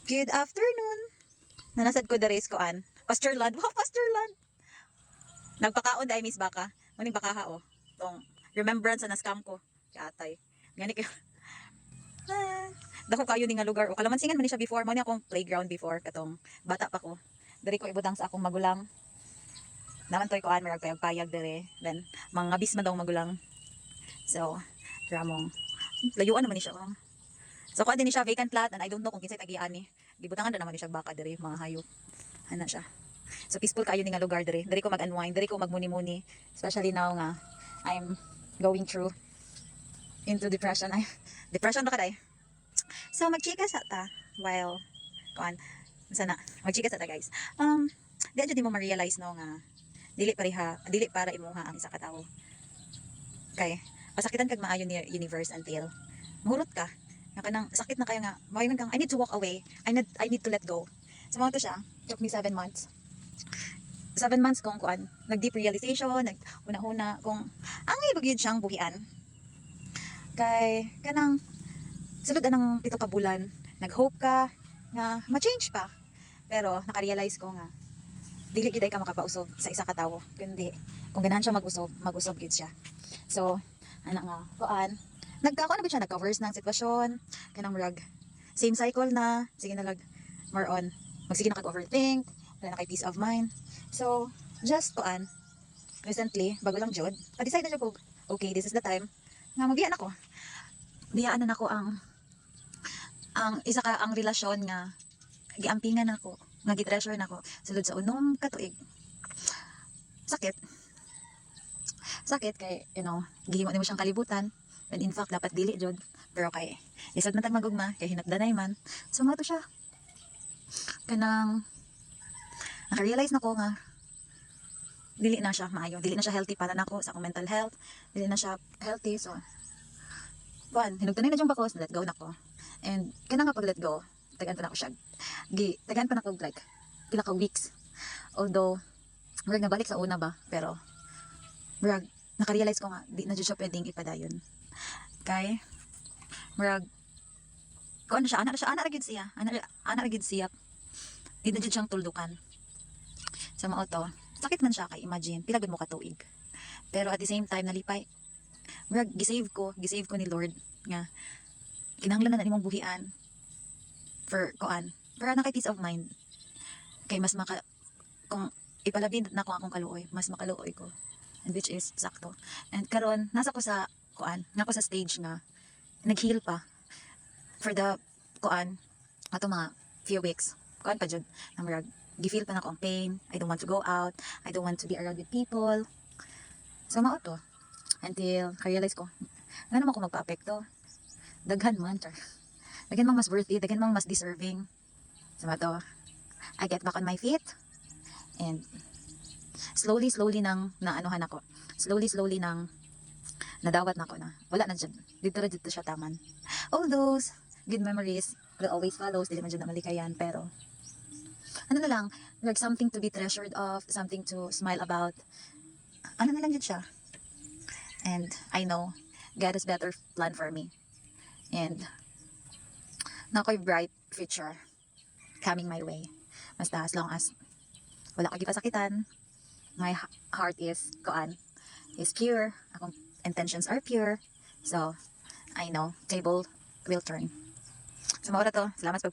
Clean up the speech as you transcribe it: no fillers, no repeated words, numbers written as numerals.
Good afternoon. Nanasad ko dere koan. Pastorland. Wow, Pastorland. Nagpakaon dai Miss Baka. Muning baka ha oh. Tong remembrance na scam ko. Kay atay. Gani kayo. Dako kayo ni nga lugar o kalamansingan man ni siya before. Mo ni akong playground before katong bata pa ko. Dere ko ibutang sa akong magulang. Naman toy koan merag payag dere. Then mga bis man daw magulang. So, ramong layuan naman ni siya. Oh. So kuha din ni siya vacant lot and I don't know kung kinsay tagian ni. Gibutangan na naman ni siya baka diri mga hayop. Ana siya. So peaceful kayo ni nga lugar diri. Diri ko mag-unwind, diri ko magmuni-muni. Especially now nga I'm going through into depression. Ay, depression ba kaday? So magchika sa ta while kuan sana magchika sa ta guys. Di jud mo ma-realize no nga dili para imuha ang isa ka tawo. Kay pasakitan kag maayo ni universe until mahurot ka. Nga kanang sakit na kayo nga, maayman kang, I need to walk away, I need to let go. So mga to siya, took me 7 months. 7 months kong kuan, nag-deep realization, nag-una-una, kung ang ibagyod siyang buhian. Kay, kanang, sulod anang 7 ka bulan, nag-hope ka, nga, ma-change pa. Pero, nakarealize ko nga, dili gid ka makapausog sa isa ka tawo, kundi, kung ganahan siya mag-usog gid siya. So, ana nga, kuan, nagkako na ba siya, nagka-worse ng sitwasyon, kanang murag, same cycle na, sige na more on, magsige na kag-overthink, wala na kay peace of mind. So, just kuan, recently, bago lang jud, pa-decide na siya po, okay, this is the time, nga magbiyaan ako. Biyaan na ako ang relasyon nga, giampingan ako, nga gitreasure na ako, sulod sa unong katuig. Sakit kay, gihimo nimo siyang kalibutan, when in fact dapat dili jud, pero kay isod man tag magugma kay hinatdanay man, so mo to siya kanang naka-realize na ko nga dili na siya maayo, dili na siya healthy para nako sa akong mental health, dili na siya healthy. So hinugtanay na jung bakos, let go na ko, and kanang nga pag let go tagan pa na ko siya, tagan pa na ko like pila ka weeks, although murag nabalik sa una ba, pero murag naka-realize ko nga di na jud siya pwedeng ipadayon. Kay murag ko ano siya, ana ra gid siya, di na jud siyang tuldukan sa mao to. Sakit man siya kay imagine pila gud mo ka tuig, pero at the same time nalipay, murag gisave ko ni Lord nga kinahanglan na nimong buhian for kuan para na kay peace of mind, kay mas kung ipalabid na ko akong kaluoy, mas makaluoy ko, and which is sakto. And karon nasa ko sa kuan, nga ko sa stage nga nag-heal pa for the kuan ato mga few weeks. Kuan pa jud na murag gifeel pa na ko ang pain. I don't want to go out, I don't want to be around with people. So mao to until realize ko nga naman ko magpa-apekto, daghan man mas worthy, daghan mang mas deserving. So mao to, I get back on my feet and slowly nang naanuhan ako, slowly nang nadawat na ako na wala na dyan, dito siya taman. All those good memories will always follow, dili man dyan na malikayan, pero ano na lang, like something to be treasured of, something to smile about, ano na lang dyan siya. And I know God has better plan for me, and na ako'y bright future coming my way, basta as long as wala ka gipasakitan, my heart is pure, akong intentions are pure, so I know table will turn. So mao ra to, salamat sa